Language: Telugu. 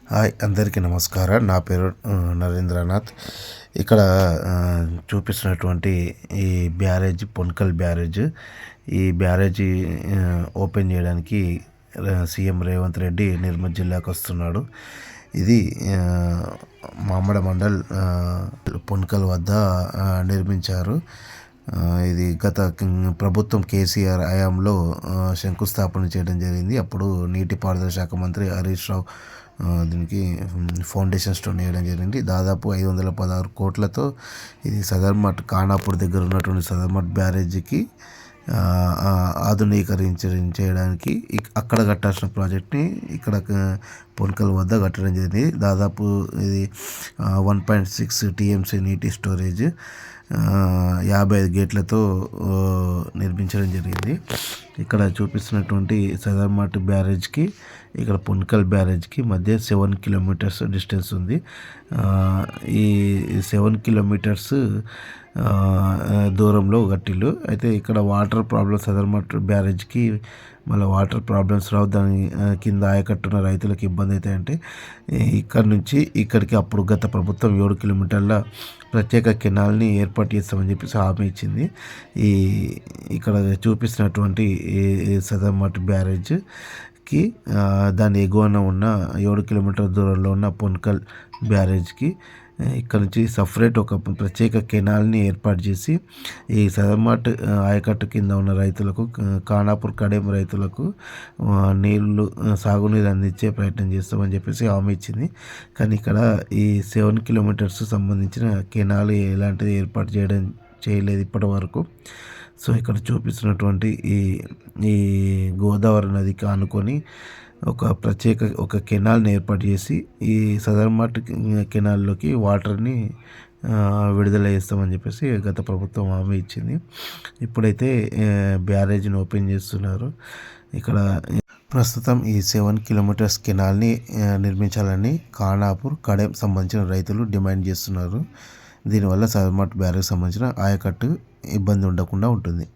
హాయ్ అందరికీ నమస్కారం. నా పేరు నరేంద్రనాథ్. ఇక్కడ చూపిస్తున్నటువంటి ఈ బ్యారేజ్ పొన్కల్ బ్యారేజ్. ఈ బ్యారేజీ ఓపెన్ చేయడానికి సీఎం రేవంత్ రెడ్డి నిర్మల్ జిల్లాకు వస్తున్నాడు. ఇది మామడ మండల్ పొన్కల్ వద్ద నిర్మించారు. ఇది గత ప్రభుత్వం కేసీఆర్ హయాంలో శంకుస్థాపన చేయడం జరిగింది. అప్పుడు నీటిపారుదల శాఖ మంత్రి హరీష్ రావు దీనికి ఫౌండేషన్ స్టోన్ వేయడం జరిగింది. దాదాపు 516 కోట్లతో ఇది సదర్మట్ ఖానాపూర్ దగ్గర ఉన్నటువంటి సదర్మట్ బ్యారేజీకి ఆధునీకరించడానికి అక్కడ కట్టాల్సిన ప్రాజెక్ట్ని ఇక్కడ పొన్కల్ వద్ద కట్టడం జరిగింది. దాదాపు ఇది 1.6 టీఎంసీ నీటి స్టోరేజ్ 55 గేట్లతో నిర్మించడం జరిగింది. ఇక్కడ చూపిస్తున్నటువంటి సదర్మట్ బ్యారేజ్కి ఇక్కడ పొన్కల్ బ్యారేజ్కి మధ్య 7 కిలోమీటర్స్ డిస్టెన్స్ ఉంది. ఈ 7 కిలోమీటర్స్ దూరంలో గట్టిల్లు అయితే ఇక్కడ వాటర్ ప్రాబ్లమ్ సదర్మట్ బ్యారేజ్కి మళ్ళీ వాటర్ ప్రాబ్లమ్స్ రావు. దాని కింద ఆయకట్టున్న రైతులకు ఇబ్బంది అవుతాయంటే ఇక్కడ నుంచి ఇక్కడికి అప్పుడు గత ప్రభుత్వం 7 కిలోమీటర్ల ప్రత్యేక కెనాల్ని ఏర్పాటు చేస్తామని చెప్పేసి హామీ ఇచ్చింది. ఇక్కడ చూపిస్తున్నటువంటి సదర్మట్ బ్యారేజ్కి దాని ఎగువన ఉన్న 7 కిలోమీటర్ల దూరంలో ఉన్న పొన్కల్ బ్యారేజ్కి ఇక్కడ నుంచి సపరేట్ ఒక ప్రత్యేక కెనాల్ని ఏర్పాటు చేసి ఈ సదర్మట్ ఆయకట్టు కింద ఉన్న రైతులకు ఖానాపూర్ కడెం రైతులకు సాగునీరు అందించే ప్రయత్నం చేస్తామని చెప్పేసి హామీ ఇచ్చింది. కానీ ఇక్కడ ఈ 7 కిలోమీటర్స్ సంబంధించిన కెనాల్ ఎలాంటిది ఏర్పాటు చేయలేదు ఇప్పటి వరకు. సో ఇక్కడ చూపిస్తున్నటువంటి ఈ గోదావరి నదికి ఆనుకొని ఒక కెనాల్ని ఏర్పాటు చేసి ఈ సదర్మట్ కెనాల్లోకి వాటర్ని విడుదల చేస్తామని చెప్పేసి గత ప్రభుత్వం హామీ ఇచ్చింది. ఇప్పుడైతే బ్యారేజ్ని ఓపెన్ చేస్తున్నారు. ఇక్కడ ప్రస్తుతం ఈ 7 కిలోమీటర్స్ కెనాల్ని నిర్మించాలని ఖానాపూర్ కడెం సంబంధించిన రైతులు డిమాండ్ చేస్తున్నారు. దీనివల్ల సదర్మట్ బ్యారేజ్ సంబంధించిన ఆయకట్టు ఇబ్బంది ఉండకుండా ఉంటుంది.